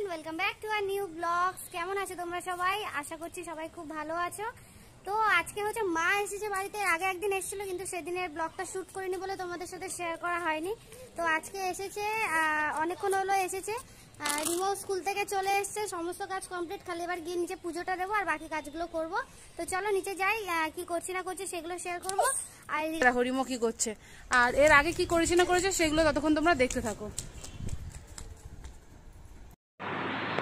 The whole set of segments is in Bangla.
Welcome back to our new blogs. কেমন আছো তোমরা সবাই? আশা করছি সবাই খুব ভালো আছো। তো আজকে হচ্ছে মা এসেছে বাড়িতে। আগে একদিন এসেছিল কিন্তু সেদিনের ব্লগটা শ্যুট করিনি বলে তোমাদের সাথে শেয়ার করা হয়নি। তো আজকে এসেছে, অনেকক্ষণ হলো এসেছে। রিমো স্কুল থেকে চলে এসছে, সমস্ত কাজ কমপ্লিট, খালি এবার গিয়ে নিচে পুজোটা দেবো আর বাকি কাজগুলো করব। তো চলো নিচে যাই, কি করছি না করছি সেগুলো শেয়ার করবো। আর দেখো রিমো কি করছে আর এর আগে কি করেছি না করেছে সেগুলো ততক্ষণ তোমরা দেখতে থাকো।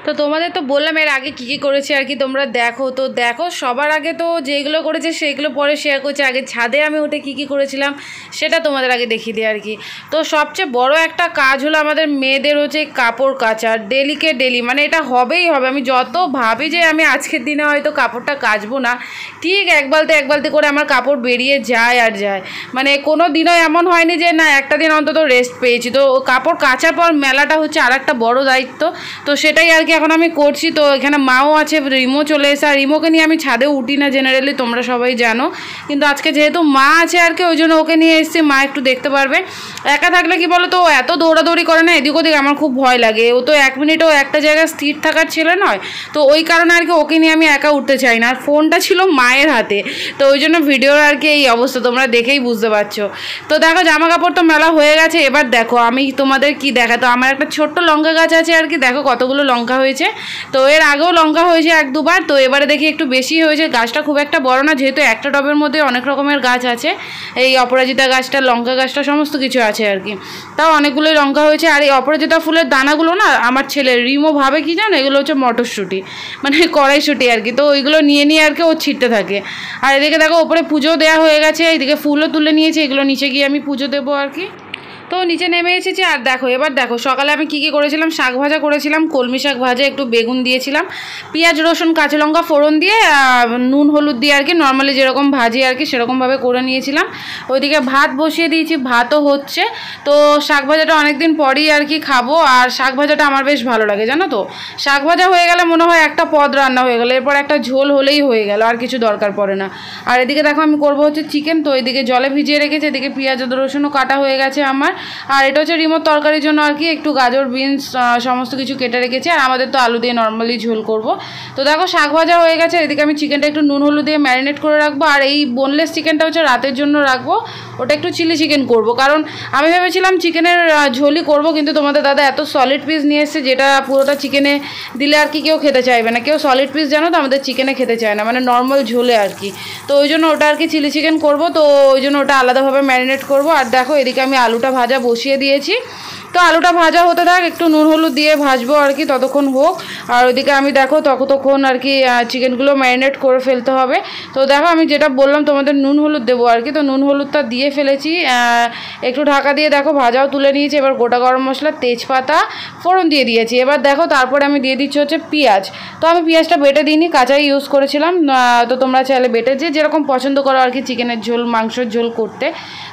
তো তোমাদের তো বললাম এর আগে কী কী করেছি আর কি, তোমরা দেখো। তো দেখো সবার আগে তো যেগুলো করেছে সেগুলো পরে শেয়ার করছি। আগে ছাদে আমি উঠে কী কী করেছিলাম সেটা তোমাদের আগে দেখিয়ে দিই আর কি। তো সবচেয়ে বড় একটা কাজ হলো আমাদের মেয়েদের হচ্ছে কাপড় কাচা, ডেলিকে ডেলি, মানে এটা হবেই হবে। আমি যত ভাবি যে আমি আজকের দিনে হয়তো কাপড়টা কাচবো না, ঠিক এক বালতি করে আমার কাপড় বেরিয়ে যায় আর যায়। মানে কোনো দিনও এমন হয়নি যে না একটা দিন অন্তত রেস্ট পেয়েছি। তো কাপড় কাচার পর মেলাটা হচ্ছে আর একটা বড়ো দায়িত্ব। তো সেটাই আর কি এখন আমি করছি। তো এখানে মাও আছে, রিমো চলে এসে, আর রিমোকে নিয়ে আমি ছাদে উঠি না জেনারেলি, তোমরা সবাই জানো। কিন্তু আজকে যেহেতু মা আছে আর কি, ওই জন্য ওকে নিয়ে এসেছি, মা একটু দেখতে পারবে। একা থাকলে কি বলো তো, এত দৌড়াদৌড়ি করে না এদিক ওদিক, আমার খুব ভয় লাগে। ও তো এক মিনিটও একটা জায়গায় স্থির থাকার ছেলে নয়। তো ওই কারণে আর কি ওকে নিয়ে আমি একা উঠতে চাই না। আর ফোনটা ছিল মায়ের হাতে, তো ওই জন্য ভিডিওর আর কি এই অবস্থা, তোমরা দেখেই বুঝতে পারছো। তো দেখো জামা কাপড় তো মেলা হয়ে গেছে। এবার দেখো আমি তোমাদের কি দেখাতো, আমার একটা ছোট্ট লঙ্কা গাছ আছে আর কি, দেখো কতগুলো লঙ্কা হয়েছে। তো এর আগেও লঙ্কা হয়েছে এক দুবার, তো এবারে দেখি একটু বেশি হয়েছে। গাছটা খুব একটা বড় না, যেহেতু একটা টবের মধ্যে অনেক রকমের গাছ আছে, এই অপরাজিতা গাছটা, লঙ্কা গাছটা, সমস্ত কিছু আছে আর কি। তাও অনেকগুলোই লঙ্কা হয়েছে। আর এই অপরাজিতা ফুলের দানাগুলো না আমার ছেলে রিমো ভাবে কি জানো, এগুলো হচ্ছে মটরশুঁটি, মানে কড়াইশুঁটি আর কি। তো ওইগুলো নিয়ে আর কি ও ছিটতে থাকে। আর এদিকে দেখো ওপরে পুজো দেওয়া হয়ে গেছে, এইদিকে ফুলও তুলে নিয়েছে, এগুলো নিচে গিয়ে আমি পুজো দেবো আর কি। তো নিচে নেমে এসেছি। আর দেখো এবার দেখো সকালে আমি কী করেছিলাম, শাক ভাজা করেছিলাম, কলমি শাক ভাজা, একটু বেগুন দিয়েছিলাম, পেঁয়াজ রসুন কাঁচা লঙ্কা ফোড়ন দিয়ে নুন হলুদ দিয়ে আর কি, নর্মালি যেরকম ভাজি আর কি সেরকমভাবে করে নিয়েছিলাম। ওইদিকে ভাত বসিয়ে দিয়েছি, ভাতও হচ্ছে। তো শাক ভাজাটা অনেকদিন পরেই আর কি খাবো। আর শাক ভাজাটা আমার বেশ ভালো লাগে জানো তো। শাক ভাজা হয়ে গেলে মনে হয় একটা পদ রান্না হয়ে গেলো, এরপর একটা ঝোল হলেই হয়ে গেল, আর কিছু দরকার পড়ে না। আর এদিকে দেখো আমি করবো হচ্ছে চিকেন। তো এদিকে জলে ভিজিয়ে রেখেছি, এদিকে পেঁয়াজ রসুনও কাটা হয়ে গেছে আমার। আর এটা হচ্ছে রিমোর তরকারির জন্য আর কি, একটু গাজর বিনস সমস্ত কিছু কেটে রেখেছি। আর আমাদের তো আলু দিয়ে নর্মালি ঝোল করব। তো দেখো শাক ভাজা হয়ে গেছে। এদিকে আমি চিকেনটা একটু নুন হলুদ দিয়ে ম্যারিনেট করে রাখবো। আর এই বোনলেস চিকেনটা হচ্ছে রাতের জন্য রাখবো, ওটা একটু চিলি চিকেন করব। কারণ আমি ভেবেছিলাম চিকেনের ঝোলই করব, কিন্তু তোমাদের দাদা এত সলিড পিস নিয়ে এসছে, যেটা পুরোটা চিকেনে দিলে আর কি কেউ খেতে চাইবে না। কেউ সলিড পিস জানো তো আমাদের চিকেনে খেতে চায় না, মানে নর্মাল ঝোলে আর কি। তো ওই জন্য ওটা আর কি চিলি চিকেন করব। তো ওই জন্য ওটা আলাদাভাবে ম্যারিনেট করব। আর দেখো এদিকে আমি আলুটা ভাজা বসিয়ে দিয়েছি। তো আলুটা ভাজা হতে থাক, একটু নুন হলুদ দিয়ে ভাজবো আর কি, ততক্ষণ হোক। আর ওইদিকে আমি দেখো ততক্ষণ আর কি চিকেনগুলো ম্যারিনেট করে ফেলতে হবে। তো দেখো আমি যেটা বললাম তোমাদের নুন হলুদ দেবো আর কি, তো নুন হলুদটা দিয়ে ফেলেছি। একটু ঢাকা দিয়ে দেখো ভাজাও তুলে নিয়েছি। এবার গোটা গরম মশলা, তেজপাতা ফোড়ন দিয়ে দিয়েছি। এবার দেখো তারপরে আমি দিয়ে দিচ্ছি হচ্ছে পেঁয়াজ। তো আমি পেঁয়াজটা বেটে দিইনি, কাঁচাই ইউজ করেছিলাম। তো তোমরা চাইলে বেটে যেরকম পছন্দ করো আর কি চিকেনের ঝোল, মাংসের ঝোল করতে।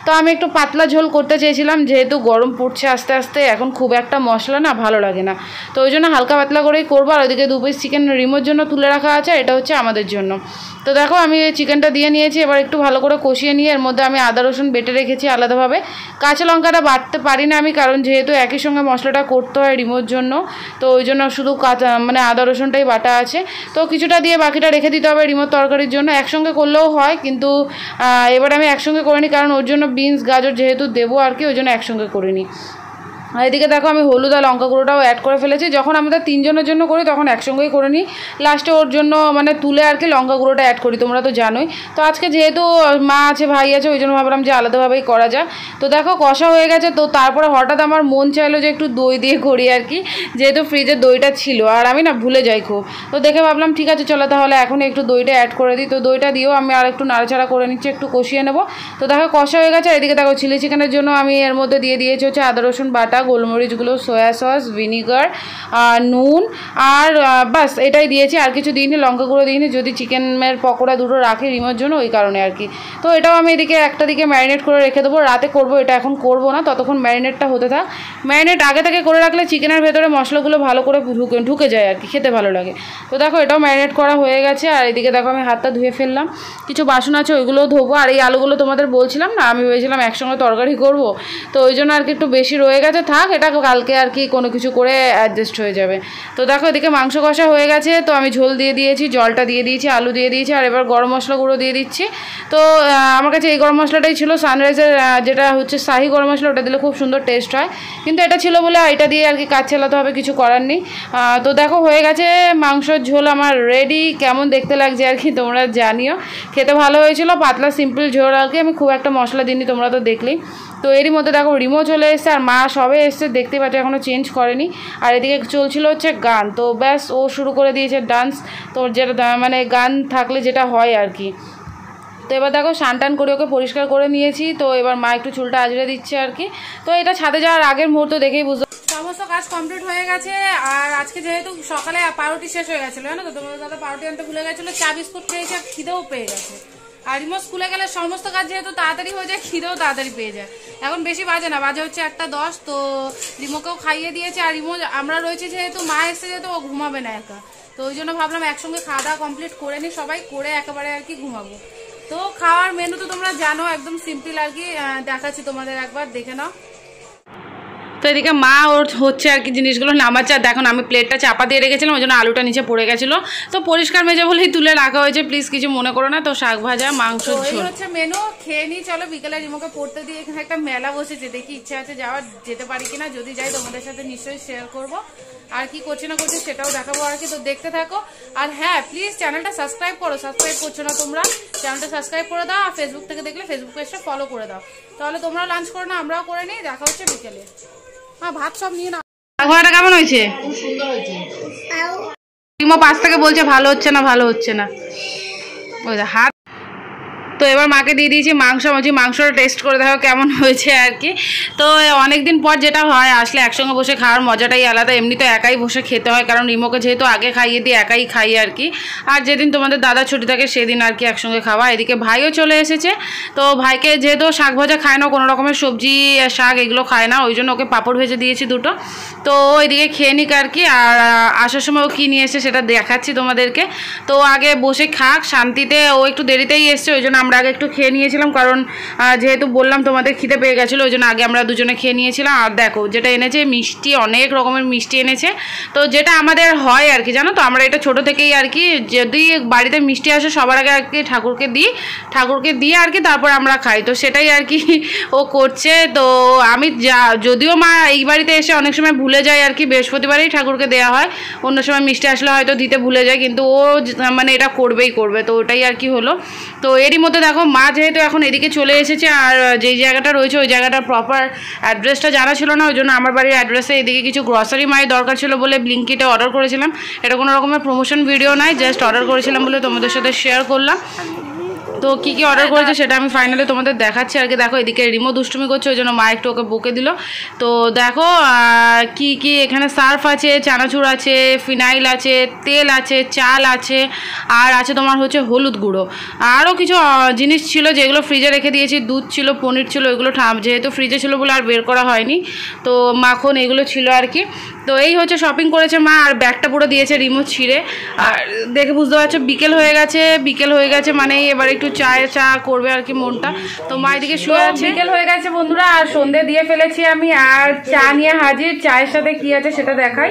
তো আমি একটু পাতলা ঝোল করতে চেয়েছিলাম, যেহেতু গরম পড়ছে আস্তে আস্তে, এখন খুব একটা মশলা না ভালো লাগে না। তো ওই জন্য হালকা পাতলা করেই করবো। আর ওইদিকে 2 পিস চিকেন রিমোর জন্য তুলে রাখা আছে, এটা হচ্ছে আমাদের জন্য। তো দেখো আমি চিকেনটা দিয়ে নিয়েছি। এবার একটু ভালো করে কষিয়ে নিয়ে এর মধ্যে আমি আদা রসুন বেটে রেখেছি আলাদাভাবে। কাঁচা লঙ্কাটা বাটতে পারি না আমি, কারণ যেহেতু একই সঙ্গে মশলাটা করতে হয় রিমোর জন্য, তো ওই জন্য শুধু মানে আদা রসুনটাই বাটা আছে। তো কিছুটা দিয়ে বাকিটা রেখে দিতে হবে রিমোর তরকারির জন্য। একসঙ্গে করলেও হয়, কিন্তু এবার আমি একসঙ্গে করিনি, কারণ ওর জন্য বিনস গাজর যেহেতু দেবো আর কি, ওই জন্য একসঙ্গে করিনি। আর এদিকে দেখো আমি হলুদ আর লঙ্কা গুঁড়োটাও অ্যাড করে ফেলেছি। যখন আমাদের 3 জনের জন্য করি তখন একসঙ্গেই করে নিই, লাস্টে ওর জন্য মানে তুলে আর কি লঙ্কা গুঁড়োটা অ্যাড করি, তোমরা তো জানোই। তো আজকে যেহেতু মা আছে ভাই আছে, ওই জন্য ভাবলাম যে আলাদাভাবেই করা যায়। তো দেখো কষা হয়ে গেছে। তো তারপরে হঠাৎ আমার মন চাইলো যে একটু দই দিয়ে করি আর কি, যেহেতু ফ্রিজে দইটা ছিল, আর আমি না ভুলে যাই খুব। তো দেখে ভাবলাম ঠিক আছে চলো তাহলে এখন একটু দইটা অ্যাড করে দিই। তো দইটা দিয়েও আমি আর একটু নাড়াচাড়া করে নিচ্ছি, একটু কষিয়ে নেবো। তো দেখো কষা হয়ে গেছে। এদিকে দেখো চিলি চিকেনের জন্য আমি এর মধ্যে দিয়ে দিয়েছি হচ্ছে আদা রসুন বাটা, গোলমরিচগুলো, সয়া সস, ভিনিগার, নুন, আর বাস এটাই দিয়েছি, আর কিছু দিইনি। লঙ্কা গুঁড়ো দিইনি, যদি চিকেনের পকোড়া দুটো রাখি রিমোর জন্য, ওই কারণে আর কি। তো এটাও আমি এদিকে একটা দিকে ম্যারিনেট করে রেখে দেবো, রাতে করবো, এটা এখন করবো না, ততক্ষণ ম্যারিনেটটা হতে থাক। ম্যারিনেট আগে থেকে করে রাখলে চিকেনের ভেতরে মশলাগুলো ভালো করে ঢুকে যায় আর কি, খেতে ভালো লাগে। তো দেখো এটাও ম্যারিনেট করা হয়ে গেছে। আর এদিকে দেখো আমি হাতটা ধুয়ে ফেললাম, কিছু বাসন আছে ওইগুলোও ধোবো। আর এই আলুগুলো তোমাদের বলছিলাম না, আমি ভেবেছিলাম একসঙ্গে তরকারি করবো, তো ওই জন্য আর কি একটু বেশি রয়ে গেছে, থাক, এটা কালকে আর কি কোনো কিছু করে অ্যাডজাস্ট হয়ে যাবে। তো দেখো এদিকে মাংস কষা হয়ে গেছে, তো আমি ঝোল দিয়ে দিয়েছি, জলটা দিয়ে দিয়েছি, আলু দিয়ে দিয়েছি, আর এবার গরম মশলা গুঁড়ো দিয়ে দিচ্ছি। তো আমার কাছে এই গরম মশলাটাই ছিল, সানরাইজের যেটা হচ্ছে শাহি গরম মশলা, ওটা দিলে খুব সুন্দর টেস্ট হয়, কিন্তু এটা ছিল বলে এটা দিয়ে আর কি কাজ চালাতে হবে, কিছু করার নেই। তো দেখো হয়ে গেছে মাংসর ঝোল আমার রেডি। কেমন দেখতে লাগছে আর কি তোমরা জানিও। খেতে ভালো হয়েছিল, পাতলা সিম্পল ঝোল আর কি, আমি খুব একটা মশলা দিইনি, তোমরা তো দেখলেই। তো এরই মধ্যে দেখো রিমো চলে এসছে, আর মা সবে এসছে, দেখতে পাচ্ছ এখনও চেঞ্জ করেনি। আর এদিকে চলছিল হচ্ছে গান, তো ব্যাস ও শুরু করে দিয়েছে ডান্স। তো যেটা মানে গান থাকলে যেটা হয় আর কি। তো এবার দেখো স্নান টান করে ওকে পরিষ্কার করে নিয়েছি, তো এবার মা একটু চুলটা আঁচড়ে দিচ্ছে আর কি। তো এটা ছাদে যাওয়ার আগের মুহূর্ত দেখেই বুঝতে সমস্ত কাজ কমপ্লিট হয়ে গেছে। আর আজকে যেহেতু সকালে পাউরুটি শেষ হয়ে গেছিলো, জানো তো, তোমাদের দাদা পাউরুটি আনতে ভুলে গেছিলো, চা বিস্কুট খেয়েছে, আর খিদেও পেয়ে গেছে। আর রিমো স্কুলে গেলে সমস্ত কাজ যেহেতু তাড়াতাড়ি হয়ে যায়, খিদেও তাড়াতাড়ি পেয়ে যায়। এখন বেশি বাজে না, বাজে হচ্ছে 1:10। তো রিমোকেও খাইয়ে দিয়েছে, আর রিমো আমরা রয়েছে যেহেতু, মা এসে যেহেতু ও ঘুমাবে না একা, তো ওই জন্য ভাবলাম একসঙ্গে খাওয়া দাওয়া কমপ্লিট করে নিই সবাই, করে একেবারে আর কি ঘুমাবো। তো খাওয়ার মেনু তো তোমরা জানো, একদম সিম্পল আর কি, দেখাচ্ছি তোমাদের, একবার দেখে নাও। তো এদিকে মা ওর হচ্ছে আর কি জিনিসগুলো নামাচ্ছে। আর দেখো আমি প্লেটটা চাপা দিয়ে রেখেছিলাম, ওই জন্য আলুটা নিচে পড়ে গেছিলো, তো পরিষ্কার মেজে বলেই তুলে রাখা হয়েছে, প্লিজ কিছু মনে করো না। তো শাক ভাজা, মাংস, ঝোল হচ্ছে মেনু। খেয়ে নিই চলো, বিকেলে রিমোকে পড়তে দিয়ে এখানে একটা মেলা বসেছে, দেখি ইচ্ছা আছে যাওয়ার, যেতে পারি কিনা, যদি যাই তোমাদের সাথে নিশ্চয়ই শেয়ার করবো, আর কি করছি না করছি সেটাও দেখাবো আর কি। তো দেখতে থাকো। আর হ্যাঁ প্লিজ চ্যানেলটা সাবস্ক্রাইব করো, সাবস্ক্রাইব করছো না তোমরা, চ্যানেলটা সাবস্ক্রাইব করে দাও, আর ফেসবুক থেকে দেখলে ফেসবুক পেজটা ফলো করে দাও। তাহলে তোমরাও লাঞ্চ করো না, আমরাও করে নিই, দেখা হচ্ছে বিকেলে। হ্যাঁ ভাত সব নিয়ে না। ঘোড়াটা কেমন হয়েছে? রিমো পাশ থেকে বলছে ভালো হচ্ছে না, ভালো হচ্ছে না, ওই হাত। তো এবার মাকে দিয়ে দিয়েছি মাংস, মাংসটা টেস্ট করে দেখো কেমন হয়েছে আর কি। তো অনেকদিন পর যেটা হয়, আসলে একসঙ্গে বসে খাওয়ার মজাটাই আলাদা। এমনি তো একাই বসে খেতে হয়, কারণ রিমোকে যেহেতু আগে খাইয়ে দিই, একাই খাই আর কি। আর যেদিন তোমাদের দাদা ছুটি থাকে সেদিন আর কি একসঙ্গে খাওয়া। এদিকে ভাইও চলে এসেছে, তো ভাইকে যেহেতু শাক ভাজা খায় না, কোনো রকমের সবজি শাক এগুলো খায় না, ওই জন্য ওকে পাঁপড় ভেজে দিয়েছি দুটো। তো ওইদিকে খেয়ে নিক আর কি। আর আসার সময় ও কী নিয়ে এসছে সেটা দেখাচ্ছি তোমাদেরকে। তো আগে বসে খাক শান্তিতে, ও একটু দেরিতেই এসছে, ওই জন্য আমরা আগে একটু খেয়ে নিয়েছিলাম, কারণ যেহেতু বললাম তোমাদের খিদে পেয়ে গেছিলো, ওই জন্য আগে আমরা দুজনে খেয়ে নিয়েছিলাম। আর দেখো যেটা এনেছে মিষ্টি, অনেক রকমের মিষ্টি এনেছে, তো যেটা আমাদের হয় আর কি, জানো তো, আমরা এটা ছোটো থেকেই আর কি, যদি বাড়িতে মিষ্টি আসে সবার আগে আর কি ঠাকুরকে দিয়ে আর কি তারপর আমরা খাই। তো সেটাই আর কি ও করছে। তো আমি যদিও মা এই বাড়িতে এসে অনেক সময় ভুলে যায় আর কি, বৃহস্পতিবারেই ঠাকুরকে দেওয়া হয়, অন্য সময় মিষ্টি আসলে হয়তো দিতে ভুলে যায়, কিন্তু ও মানে এটা করবেই করবে। তো ওটাই আর কি হলো। তো এরই মধ্যে দেখো মা যেহেতু এখন এদিকে চলে এসেছে, আর যেই জায়গাটা রয়েছে ওই জায়গাটার প্রপার অ্যাড্রেসটা জানা ছিল না, ওই জন্য আমার বাড়ির অ্যাড্রেসে এদিকে কিছু গ্রসারি মায়ের দরকার ছিল বলে ব্লিঙ্কিটে অর্ডার করেছিলাম। এটা কোনো রকমের প্রমোশন ভিডিও নয়, জাস্ট অর্ডার করেছিলাম বলে তোমাদের সাথে শেয়ার করলাম। তো কী কী অর্ডার করেছে সেটা আমি ফাইনালি তোমাদের দেখাচ্ছি আর কি। দেখো এদিকে রিমো দুষ্টুমি করছে, ওই জন্য মা একটু ওকে বকে দিল। তো দেখো কি কি এখানে সার্ফ আছে, চানাচুর আছে, ফিনাইল আছে, তেল আছে, চাল আছে, আর আছে তোমার হচ্ছে হলুদ গুঁড়ো, আরও কিছু জিনিস ছিল যেগুলো ফ্রিজে রেখে দিয়েছি। দুধ ছিল, পনির ছিল, ওইগুলো যেহেতু ফ্রিজে ছিল বলে আর বের করা হয়নি। তো মাখন এগুলো ছিল আর কি। তো এই হচ্ছে শপিং করেছে মা, আর ব্যাগটা পুরো দিয়েছে রিমো ছিঁড়ে। আর দেখে বুঝতে পারছো বিকেল হয়ে গেছে মানে এবার একটু চা করবে আর কি মনটা। তো মা এদিকে শুয়ে আছে। বিকেল হয়ে গেছে বন্ধুরা, আর সন্ধে দিয়ে ফেলেছি আমি, আর চা নিয়ে হাজির। চায়ের সাথে কি আছে সেটা দেখাই।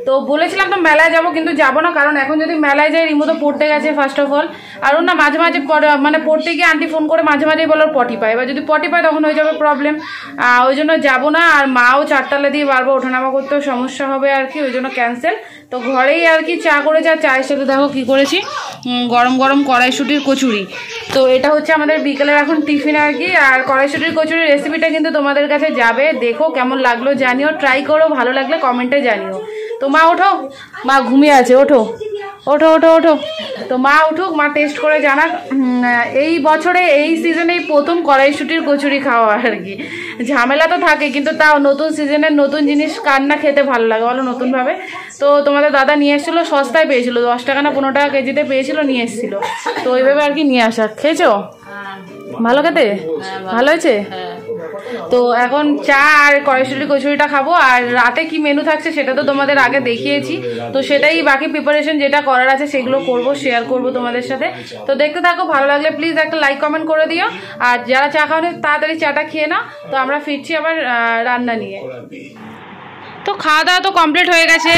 তো বলেছিলাম তো মেলায় যাবো, কিন্তু যাবো না, কারণ এখন যদি মেলায় যাই, রিমো তো পড়তে গেছে ফার্স্ট অফ অল, আর ওর না মাঝে মাঝে মানে পড়তে গিয়ে আন্টি ফোন করে মাঝে মাঝেই বলো পটি পায়, এবার যদি পটি পায় তখন হয়ে যাবে প্রবলেম, ওই জন্য যাবো না। আর মাও চারতলা দিয়ে বারবার ওঠানামা করতেও সমস্যা হবে আর কি, ওই জন্য ক্যান্সেল। তো ঘরেই আর কি চা করেছি, আর চায়ের সাথে দেখো কি করেছি, গরম গরম কড়াইশুঁটির কচুরি। তো এটা হচ্ছে আমাদের বিকেলের এখন টিফিন আর কি। আর কড়াইশুঁটির কচুরির রেসিপিটা কিন্তু তোমাদের কাছে যাবে, দেখো কেমন লাগলো জানিও, ট্রাই করো, ভালো লাগলে কমেন্টে জানিও। তো মা ওঠো, মা ঘুমিয়ে আছে, ওঠো ওঠো ওঠো ওঠো। তো মা উঠুক, মা টেস্ট করে জানাক। এই বছরে এই সিজনেই প্রথম কড়াইশুঁটির কচুরি খাওয়া আর কি। ঝামেলা তো থাকে, কিন্তু তাও নতুন সিজনের নতুন জিনিস কার না খেতে ভালো লাগে বলো, নতুনভাবে। তো তোমাদের দাদা নিয়ে এসেছিলো, সস্তায় পেয়েছিল, 10 টাকা না 15 টাকা কেজিতে পেয়েছিল, নিয়ে এসেছিলো। তো ওইভাবে আর কি নিয়ে আসা। খেয়েছো? ভালো খেতে? ভালো হয়েছে? তো এখন চা আর কড়াইশুঁটির কচুরিটা খাবো। আর রাতে কি মেনু থাকছে সেটা তো তোমাদের আগে দেখিয়েছি, তো সেটাই বাকি প্রিপারেশন যেটা করার আছে সেগুলো করব, শেয়ার করব তোমাদের সাথে। তো দেখতে থাকো, ভালো লাগলে প্লিজ একটা লাইক কমেন্ট করে দিও। আর যারা চা খাওয়ানো তাড়াতাড়ি চাটা খেয়ে নাও। তো আমরা ফিরছি আবার রান্না নিয়ে। তো খাওয়া দাওয়া তো কমপ্লিট হয়ে গেছে।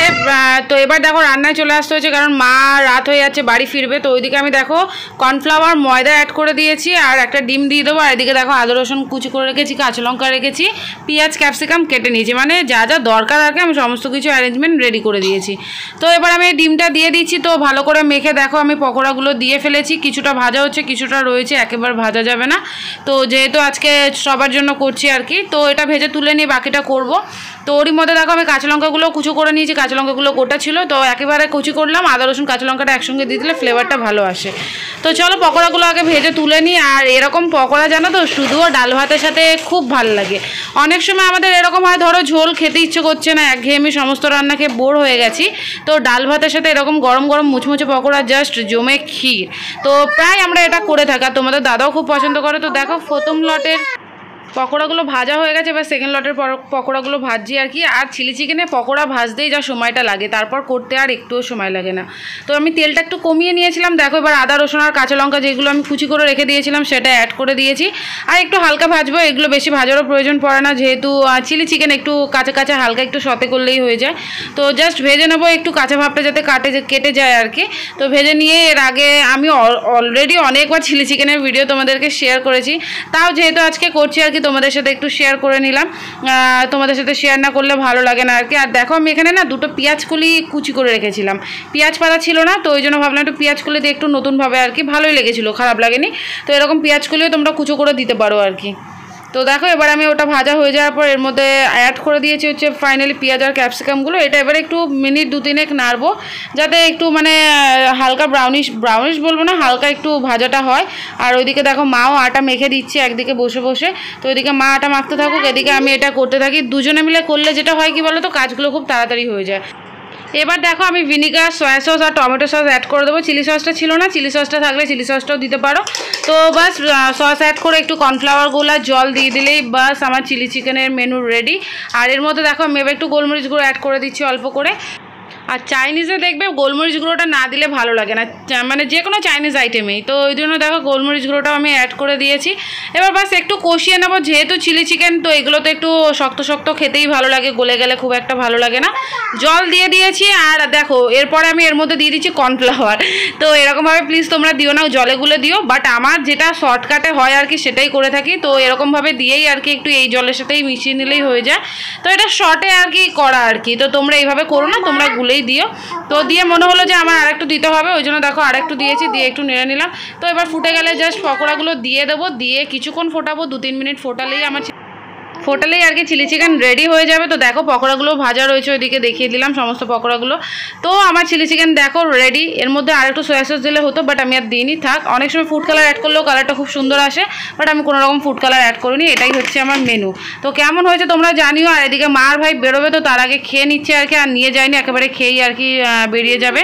তো এবার দেখো রান্নায় চলে আসতে হয়েছে, কারণ মা রাত হয়ে যাচ্ছে, বাড়ি ফিরবে। তো ওইদিকে আমি দেখো কর্নফ্লাওয়ার ময়দা অ্যাড করে দিয়েছি আর একটা ডিম দিয়ে দেবো। আর এদিকে দেখো আদা রসুন কুচি করে রেখেছি, কাঁচা লঙ্কা রেখেছি, পেঁয়াজ ক্যাপসিকাম কেটে নিয়েছি, মানে যা যা দরকার আর কি আমি সমস্ত কিছু অ্যারেঞ্জমেন্ট রেডি করে দিয়েছি। তো এবার আমি ডিমটা দিয়ে দিচ্ছি। তো ভালো করে মেখে দেখো আমি পকোড়াগুলো দিয়ে ফেলেছি, কিছুটা ভাজা হচ্ছে কিছুটা রয়েছে, একেবারে ভাজা যাবে না। তো যেহেতু আজকে সবার জন্য করছি আর কি, তো এটা ভেজে তুলে নিয়ে বাকিটা করব। তো ওরই মধ্যে দেখো আমি কাঁচা লঙ্কাগুলো কুচো করে নিয়েছি, কাঁচা লঙ্কাগুলো গোটা ছিল, তো একেবারে কুচি করলাম। আদা রসুন কাঁচা লঙ্কাটা একসঙ্গে দিয়ে দিলে ফ্লেভারটা ভালো আসে। তো চলো পকোড়াগুলো আগে ভেজে তুলে নিই। আর এরকম পকোড়া জানো তো শুধুও ডাল ভাতের সাথে খুব ভালো লাগে। অনেক সময় আমাদের এরকম হয়, ধরো ঝোল খেতে ইচ্ছে করছে না, একঘেয়েমি সমস্ত রান্না খেয়ে বোর হয়ে গেছি, তো ডাল ভাতের সাথে এরকম গরম গরম মুচমুচে পকোড়া জাস্ট জমে ক্ষীর। তো প্রায় আমরা এটা করে থাকি, আর তোমাদের দাদাও খুব পছন্দ করে। তো দেখো প্রথম লটের পকোড়াগুলো ভাজা হয়ে গেছে, এবার সেকেন্ড লটের পকোড়াগুলো ভাজছি আর কি। আর চিলি চিকেনে পকোড়া ভাজতেই যা সময়টা লাগে, তারপর করতে আর একটুও সময় লাগে না। তো আমি তেলটা একটু কমিয়ে নিয়েছিলাম। দেখো এবার আদা রসুন আর কাঁচা লঙ্কা যেগুলো আমি কুচি করে রেখে দিয়েছিলাম সেটা অ্যাড করে দিয়েছি। আর একটু হালকা ভাজবো, এগুলো বেশি ভাজারও প্রয়োজন পড়ে না, যেহেতু চিলি চিকেন একটু কাঁচা কাঁচা হালকা একটু সতে করলেই হয়ে যায়। তো জাস্ট ভেজে নেবো, একটু কাঁচা ভাবটা যাতে কেটে যায় আর কি। তো ভেজে নিয়ে এর আগে আমি অলরেডি অনেকবার চিলি চিকেনের ভিডিও তোমাদেরকে শেয়ার করেছি, তাও যেহেতু আজকে করছি আর কি তোমাদের সাথে একটু শেয়ার করে নিলাম। তোমাদের সাথে শেয়ার না করলে ভালো লাগে না আর কি। আর দেখো আমি এখানে না দুটো পেঁয়াজ কলি কুচি করে রেখেছিলাম, পেঁয়াজ পাতা ছিল না, তো ওই জন্য ভাবলাম একটু পেঁয়াজ কলি দিয়ে একটু নতুনভাবে আর কি, ভালোই লেগেছিলো, খারাপ লাগেনি। তো এরকম পেঁয়াজ কলিও তোমরা কুচো করে দিতে পারো আর কি। তো দেখো এবার আমি ওটা ভাজা হয়ে যাওয়ার পর এর মধ্যে অ্যাড করে দিয়েছি হচ্ছে ফাইনালি পেঁয়াজ আর ক্যাপসিকামগুলো। এটা এবারে একটু মিনিট 2-3 নাড়বো, যাতে একটু মানে হালকা ব্রাউনিশ বলবো না, হালকা একটু ভাজাটা হয়। আর ওইদিকে দেখো মাও আটা মেখে দিচ্ছে একদিকে বসে বসে। তো ওইদিকে মা আটা মাখতে থাকুক, এদিকে আমি এটা করতে থাকি। দুজনে মিলে করলে যেটা হয় কি বলো তো, কাজগুলো খুব তাড়াতাড়ি হয়ে যায়। এবার দেখো আমি ভিনিগার, সয়া সস আর টমেটো সস অ্যাড করে দেবো। চিলি সসটা ছিল না, চিলি সসটা থাকলে চিলি সসটাও দিতে পারো। তো বাস সস অ্যাড করে একটু কর্নফ্লাওয়ার গোলা জল দিয়ে দিলেই বাস আমার চিলি চিকেনের মেনু রেডি। আর এর মধ্যে দেখো আমি এবার একটু গোলমরিচ গুঁড়ো অ্যাড করে দিচ্ছি অল্প করে। আর চাইনিজে দেখবে গোলমরিচ গুঁড়োটা না দিলে ভালো লাগে না, মানে যে কোনো চাইনিজ আইটেমেই। তো ওই জন্য দেখো গোলমরিচ গুঁড়োটাও আমি অ্যাড করে দিয়েছি। এবার বাস একটু কষিয়ে নেবো, যেহেতু চিলি চিকেন তো এগুলো তো একটু শক্ত শক্ত খেতেই ভালো লাগে, গলে গেলে খুব একটা ভালো লাগে না। জল দিয়ে দিয়েছি। আর দেখো এরপরে আমি এর মধ্যে দিয়ে দিচ্ছি কর্নফ্লাওয়ার। তো এরকমভাবে প্লিজ তোমরা দিও না, জলে গুলে দিও, বাট আমার যেটা শর্টকাটে হয় আর কি সেটাই করে থাকি। তো এরকমভাবে দিয়েই আর কি একটু এই জলের সাথেই মিশিয়ে নিলেই হয়ে যায়। তো এটা শর্টে আর কি করা আর কি। তো তোমরা এইভাবে করো না, তোমরা গুলেই দিও। তো দিয়ে মনে হলো যে আমার আরেকটু দিতে হবে, ওই জন্য দেখো আরেকটু দিয়েছি, দিয়ে একটু নেড়ে নিলাম। তো এবার ফুটে গেলে জাস্ট পকোড়াগুলো দিয়ে দেবো, দিয়ে কিছুক্ষণ ফোটাবো, 2-3 মিনিট ফোটালেই আর কি চিলি চিকেন রেডি হয়ে যাবে। তো দেখো পকোড়াগুলো ভাজা রয়েছে, ওইদিকে দেখিয়ে দিলাম সমস্ত পকোড়াগুলো। তো আমার চিলি চিকেন দেখো রেডি। এর মধ্যে আরেকটু সয়া সস দিলে হতো, বাট আমি আর দিইনি, থাক। অনেক সময় ফুড কালার অ্যাড করলেও কালারটা খুব সুন্দর আসে, বাট আমি কোনো রকম ফুড কালার অ্যাড করিনি। এটাই হচ্ছে আমার মেনু। তো কেমন হয়েছে তোমরা জানিও। আর এদিকে মার ভাই বেরোবে, তো তার আগে খেয়ে নিচ্ছে আর কি, আর নিয়ে যায়নি, একেবারে খেয়েই আর কি বেরিয়ে যাবে।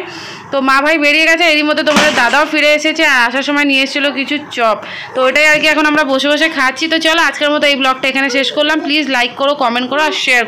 তো মা ভাই বেরিয়ে গেছে, এরই মধ্যে তোমাদের দাদাও ফিরে এসেছে, আর আসার সময় নিয়ে এসেছিলো কিছু চপ। তো ওইটাই আর কি এখন আমরা বসে বসে খাচ্ছি। তো চলো আজকের মতো এই ব্লগটা এখানে শেষ করলাম। প্লিজ লাইক করো, কমেন্ট করো আর শেয়ার